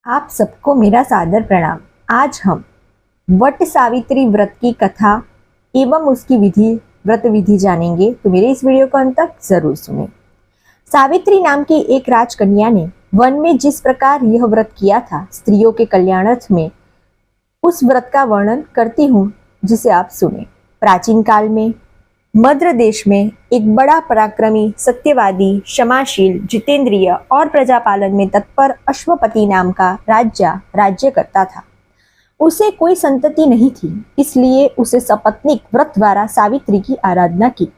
आप सबको मेरा सादर प्रणाम। आज हम वट सावित्री व्रत की कथा एवं उसकी व्रत विधि जानेंगे, तो मेरे इस वीडियो को अंत तक जरूर सुनें। सावित्री नाम की एक राजकन्या ने वन में जिस प्रकार यह व्रत किया था, स्त्रियों के कल्याणार्थ में उस व्रत का वर्णन करती हूँ, जिसे आप सुने। प्राचीन काल में मद्र देश में एक बड़ा पराक्रमी, सत्यवादी, क्षमाशील, जितेंद्रिय और प्रजापालन में तत्पर अश्वपति नाम का राज्य करता था। उसे कोई संतति नहीं थी, इसलिए उसे सपत्नीक व्रत द्वारा सावित्री की आराधना की।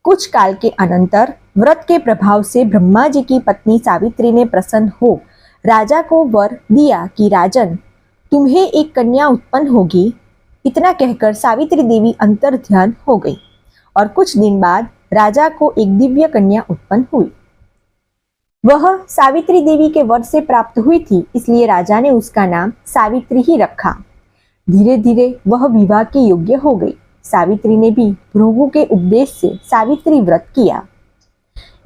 कुछ काल के अनंतर व्रत के प्रभाव से ब्रह्मा जी की पत्नी सावित्री ने प्रसन्न हो राजा को वर दिया कि राजन, तुम्हें एक कन्या उत्पन्न होगी। इतना कहकर सावित्री देवी अंतर ध्यान हो गई और कुछ दिन बाद राजा को एक दिव्य कन्या उत्पन्न हुई। वह सावित्री देवी के वर से प्राप्त हुई थी, इसलिए राजा ने उसका नाम सावित्री ही रखा। धीरे धीरे वह विवाह के योग्य हो गई। सावित्री ने भी भृगु के उपदेश से सावित्री व्रत किया।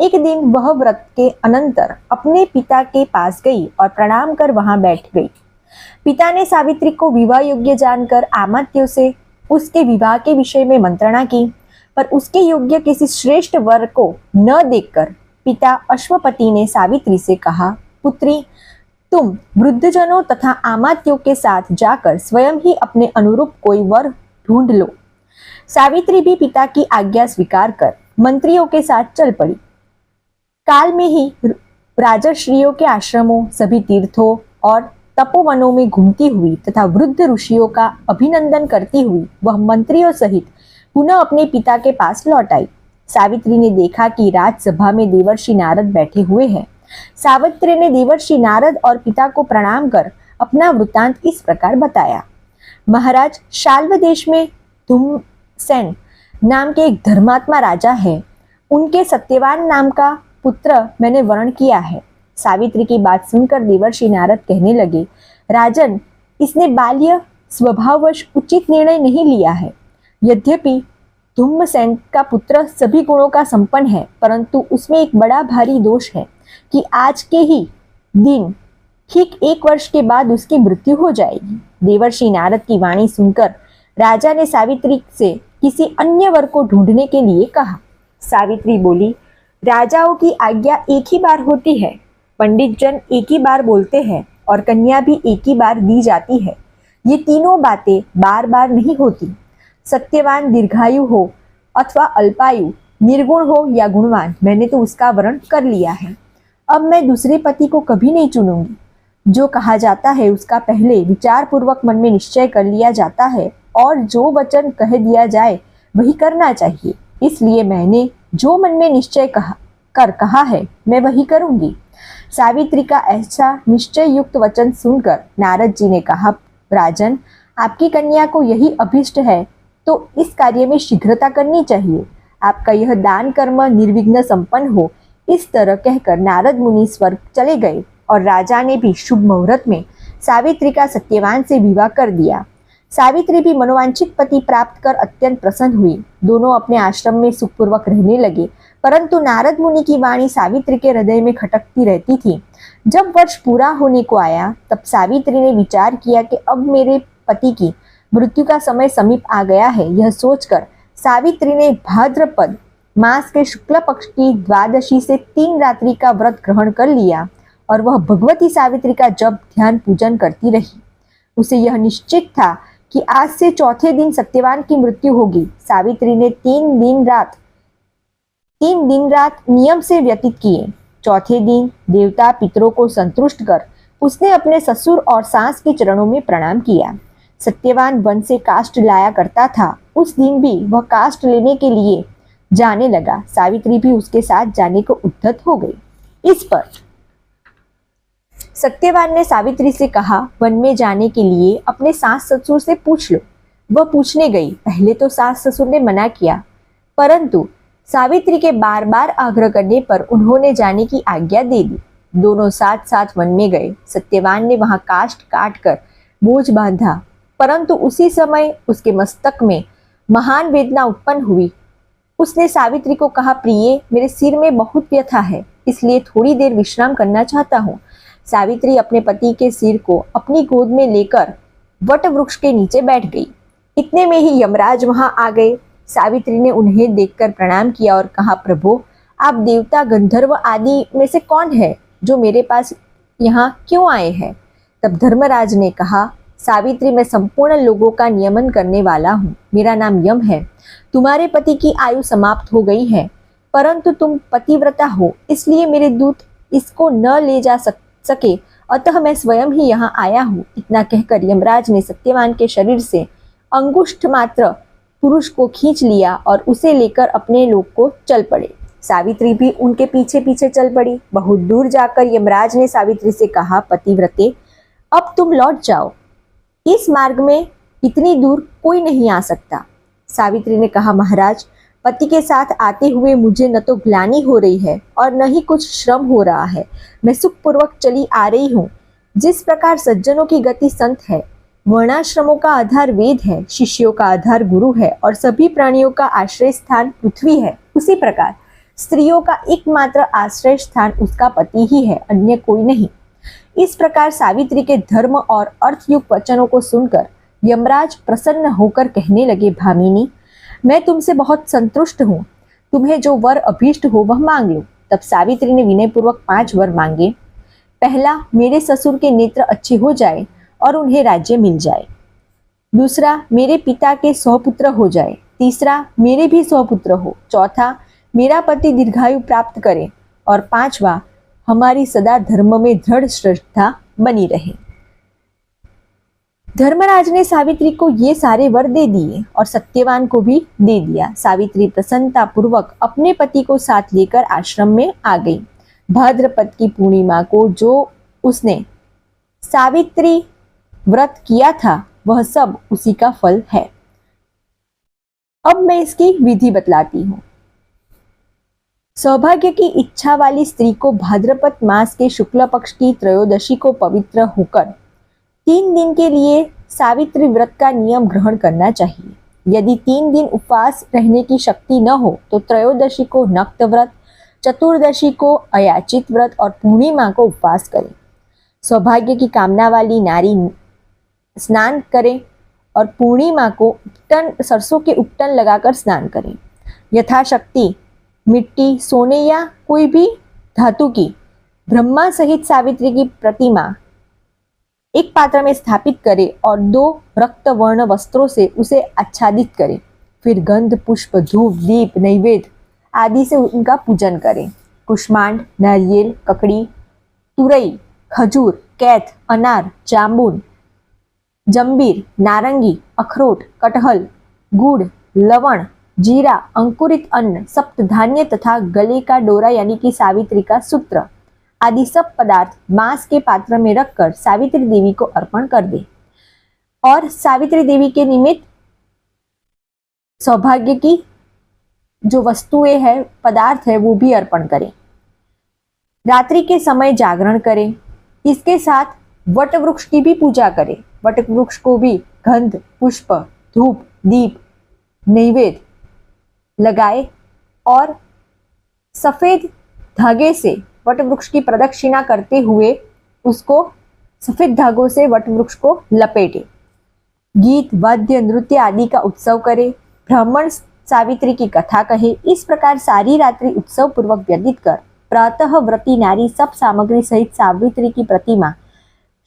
एक दिन वह व्रत के अनंतर अपने पिता के पास गई और प्रणाम कर वहां बैठ गई। पिता ने सावित्री को विवाह योग्य जानकर अमात्यों से उसके विवाह के विषय में मंत्रणा की, पर उसके योग्य किसी श्रेष्ठ वर को न देखकर पिता अश्वपति ने सावित्री से कहा, पुत्री, तुम वृद्धजनों तथा अमात्यों के साथ जाकर स्वयं ही अपने अनुरूप कोई वर ढूंढ लो। सावित्री भी पिता की आज्ञा स्वीकार कर मंत्रियों के साथ चल पड़ी। काल में ही राजर्षियों के आश्रमों, सभी तीर्थों और तपोवनों में घूमती हुई तथा वृद्ध ऋषियों का अभिनंदन करती हुई वह मंत्रियों सहित पुनः अपने पिता के पास लौट आई। सावित्री ने देखा कि राजसभा में देवर्षि नारद बैठे हुए हैं। सावित्री ने देवर्षि नारद और पिता को प्रणाम कर अपना वृत्तांत इस प्रकार बताया। महाराज, शाल्व देश में धूम्रसेन नाम के एक धर्मात्मा राजा है। उनके सत्यवान नाम का पुत्र मैंने वर्ण किया है। सावित्री की बात सुनकर देवर्षि नारद कहने लगे, राजन, इसने बाल्य स्वभाववश उचित निर्णय नहीं लिया है। यद्यपि धूम्रसेन का पुत्र सभी गुणों का संपन्न है, परंतु उसमें एक बड़ा भारी दोष है कि आज के ही दिन ठीक 1 वर्ष के बाद उसकी मृत्यु हो जाएगी। देवर्षि नारद की वाणी सुनकर राजा ने सावित्री से किसी अन्य वर को ढूंढने के लिए कहा। सावित्री बोली, राजाओं की आज्ञा एक ही बार होती है। पंडित जन एक ही बार बोलते हैं और कन्या भी एक ही बार दी जाती है। ये तीनों बातें बार बार नहीं होती। सत्यवान दीर्घायु हो अथवा अल्पायु, निर्गुण हो या गुणवान, मैंने तो उसका वर्ण कर लिया है। अब मैं दूसरे पति को कभी नहीं चुनूंगी। जो कहा जाता है उसका पहले विचार पूर्वक मन में निश्चय कर लिया जाता है और जो वचन कह दिया जाए वही करना चाहिए। इसलिए मैंने जो मन में निश्चय कहा है मैं वही करूंगी। सावित्री का ऐसा निश्चय युक्त वचन सुनकर नारद जी ने कहा, राजन, आपकी कन्या को यही अभिष्ट है तो इस कार्य में शीघ्रता करनी चाहिए। आपका यह दान कर्म निर्विघ्न संपन्न हो। इस तरह कहकर नारद मुनि स्वर्ग चले गए और राजा ने भी शुभ मुहूर्त में सावित्री का सत्यवान से विवाह कर दिया। सावित्री भी मनोवांछित पति प्राप्त कर अत्यंत प्रसन्न हुई। दोनों अपने आश्रम में सुखपूर्वक रहने लगे, परंतु नारद मुनि की वाणी सावित्री के हृदय में खटकती रहती थी। जब वर्ष पूरा होने को आया, तब सावित्री ने विचार किया कि अब मेरे पति की मृत्यु का समय समीप आ गया है। यह सोचकर सावित्री ने भाद्रपद मास के शुक्ल पक्ष की द्वादशी से 3 रात्रि का व्रत ग्रहण कर लिया और वह भगवती सावित्री का जप ध्यान पूजन करती रही। उसे यह निश्चित था कि आज से चौथे दिन सत्यवान की मृत्यु होगी। सावित्री ने 3 दिन रात नियम से व्यतीत किए। चौथे दिन देवता पितरों को संतुष्ट कर उसने अपने ससुर और सास के चरणों में प्रणाम किया। सत्यवान वन से काष्ठ लाया करता था। उस दिन भी वह काष्ठ लेने के लिए जाने लगा। सावित्री भी उसके साथ जाने को उद्यत हो गई। इस पर सत्यवान ने सावित्री से कहा, वन में जाने के लिए अपने सास ससुर से पूछ लो। वह पूछने गई। पहले तो सास ससुर ने मना किया, परंतु सावित्री के बार बार आग्रह करने पर उन्होंने जाने की आज्ञा दे दी। दोनों साथ साथ वन में गए। सत्यवान ने वहां काष्ठ काट कर बोझ बांधा, परंतु उसी समय उसके मस्तक में महान वेदना उत्पन्न हुई। उसने सावित्री को कहा, प्रिय, मेरे सिर में बहुत व्यथा है, इसलिए थोड़ी देर विश्राम करना चाहता हूँ। सावित्री अपने पति के सिर को अपनी गोद में लेकर वट वृक्ष के नीचे बैठ गई। इतने में ही यमराज वहां आ गए। सावित्री ने उन्हें देखकर प्रणाम किया और कहा, प्रभु, आप देवता, गंधर्व आदि में से कौन है जो मेरे पास यहाँ क्यों आए हैं? तब धर्मराज ने कहा, सावित्री, मैं संपूर्ण लोगों का नियमन करने वाला हूँ। मेरा नाम यम है। तुम्हारे पति की आयु समाप्त हो गई है, परंतु तुम पतिव्रता हो, इसलिए मेरे दूत इसको न ले जा सके, अतः मैं स्वयं ही यहाँ आया हूँ। इतना कहकर यमराज ने सत्यवान के शरीर से अंगुष्ठ मात्र पुरुष को खींच लिया और उसे लेकर अपने लोक को चल पड़े। सावित्री भी उनके पीछे पीछे चल पड़ी। बहुत दूर जाकर यमराज ने सावित्री से कहा, पतिव्रते, अब तुम लौट जाओ। इस मार्ग में इतनी दूर कोई नहीं आ सकता। सावित्री ने कहा, महाराज, पति के साथ आते हुए मुझे न तो ग्लानि हो रही है और न ही कुछ श्रम हो रहा है। मैं सुखपूर्वक चली आ रही हूँ। जिस प्रकार सज्जनों की गति संत है, वर्णाश्रमों का आधार वेद है, शिष्यों का आधार गुरु है और सभी प्राणियों का आश्रय स्थान पृथ्वी है, उसी प्रकार स्त्रियों का एकमात्र आश्रय स्थान उसका पति ही है, अन्य कोई नहीं। इस प्रकार सावित्री के धर्म और अर्थयुक्त वचनों को सुनकर यमराज प्रसन्न होकर कहने लगे, भामिनी, मैं तुमसे बहुत संतुष्ट हूँ। तुम्हें जो वर अभीष्ट हो वह मांग लो। तब सावित्री ने विनयपूर्वक 5 वर मांगे। पहला, मेरे ससुर के नेत्र अच्छे हो जाए और उन्हें राज्य मिल जाए। दूसरा, मेरे पिता के 100 पुत्र हो जाए। तीसरा, मेरे भी 100 पुत्र हो। चौथा, मेरा पति दीर्घायु प्राप्त करे। और 5वां, हमारी सदा धर्म में दृढ़ श्रद्धा बनी रहे। धर्मराज ने सावित्री को ये सारे वर दे दिए और सत्यवान को भी दे दिया। सावित्री प्रसन्नता पूर्वक अपने पति को साथ लेकर आश्रम में आ गई। भाद्रपद की पूर्णिमा को जो उसने सावित्री व्रत किया था, वह सब उसी का फल है। अब मैं इसकी विधि बतलाती हूँ। सौभाग्य की इच्छा वाली स्त्री को भाद्रपद मास के शुक्ल पक्ष की त्रयोदशी को पवित्र होकर 3 दिन के लिए सावित्री व्रत का नियम ग्रहण करना चाहिए। यदि 3 दिन उपवास रहने की शक्ति न हो तो त्रयोदशी को नक्त व्रत, चतुर्दशी को अयाचित व्रत और पूर्णिमा को उपवास करें। सौभाग्य की कामना वाली नारी स्नान करें और पूर्णिमा को सरसों के उपटन लगाकर स्नान करें। यथाशक्ति मिट्टी, सोने या कोई भी धातु की ब्रह्मा सहित सावित्री की प्रतिमा एक पात्र में स्थापित करें और 2 रक्त वर्ण वस्त्रों से उसे आच्छादित करें। फिर गंध, पुष्प, धूप, दीप, नैवेद्य आदि से उनका पूजन करें। कुष्मांड, नारियल, ककड़ी, तुरई, खजूर, कैथ, अनार, जामुन, जंबीर, नारंगी, अखरोट, कटहल, गुड़, लवण, जीरा, अंकुरित अन्न, सप्त धान्य तथा गले का डोरा यानी कि सावित्री का सूत्र आदि सब पदार्थ मांस के पात्र में रखकर सावित्री देवी को अर्पण कर दे और सावित्री देवी के निमित्त सौभाग्य की जो वस्तुएं हैं, पदार्थ है, वो भी अर्पण करें। रात्रि के समय जागरण करें। इसके साथ वट वृक्ष की भी पूजा करें। वट वृक्ष को भी गंध, पुष्प, धूप, दीप, नैवेद्य लगाए और सफेद धागे से वट वृक्ष की प्रदक्षिणा करते हुए उसको सफेद धागों से वट वृक्ष को लपेटे। गीत, वाद्य, नृत्य आदि का उत्सव करे। ब्राह्मण सावित्री की कथा कहे। इस प्रकार सारी रात्रि उत्सव पूर्वक व्यतीत कर प्रातः व्रती नारी सब सामग्री सहित सावित्री की प्रतिमा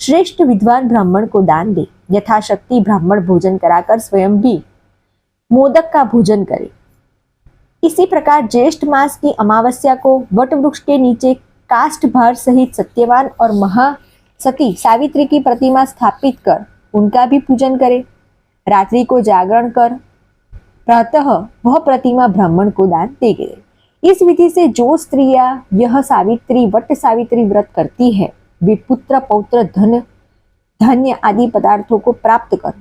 श्रेष्ठ विद्वान ब्राह्मण को दान दे। यथाशक्ति ब्राह्मण भोजन कराकर स्वयं भी मोदक का भोजन करे। इसी प्रकार ज्येष्ठ मास की अमावस्या को वट वृक्ष के नीचे काष्ठ भार सहित सत्यवान और महासती सावित्री की प्रतिमा स्थापित कर उनका भी पूजन करे। रात्रि को जागरण कर प्रातः वह प्रतिमा ब्राह्मण को दान दे गए। इस विधि से जो स्त्रियां यह सावित्री वट सावित्री व्रत करती है, वे पुत्र, पौत्र, धन, धान्य आदि पदार्थों को प्राप्त कर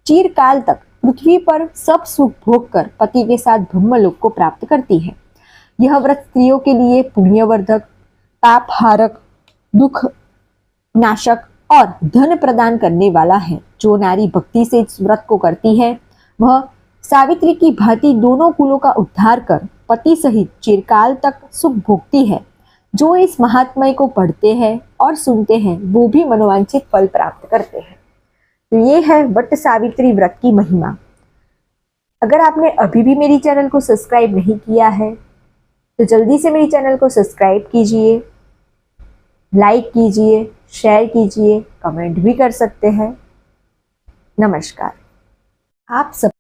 चिरकाल तक पृथ्वी पर सब सुख भोग कर पति के साथ ब्रह्मलोक को प्राप्त करती है। यह व्रत स्त्रियों के लिए पुण्यवर्धक, पाप हारक, दुख नाशक और धन प्रदान करने वाला है। जो नारी भक्ति से इस व्रत को करती है, वह सावित्री की भांति दोनों कुलों का उद्धार कर पति सहित चिरकाल तक सुख भोगती है। जो इस महात्म्य को पढ़ते हैं और सुनते हैं वो भी मनोवांछित फल प्राप्त करते हैं। तो ये है वट सावित्री व्रत की महिमा। अगर आपने अभी भी मेरी चैनल को सब्सक्राइब नहीं किया है तो जल्दी से मेरी चैनल को सब्सक्राइब कीजिए, लाइक कीजिए, शेयर कीजिए, कमेंट भी कर सकते हैं। नमस्कार। आप सब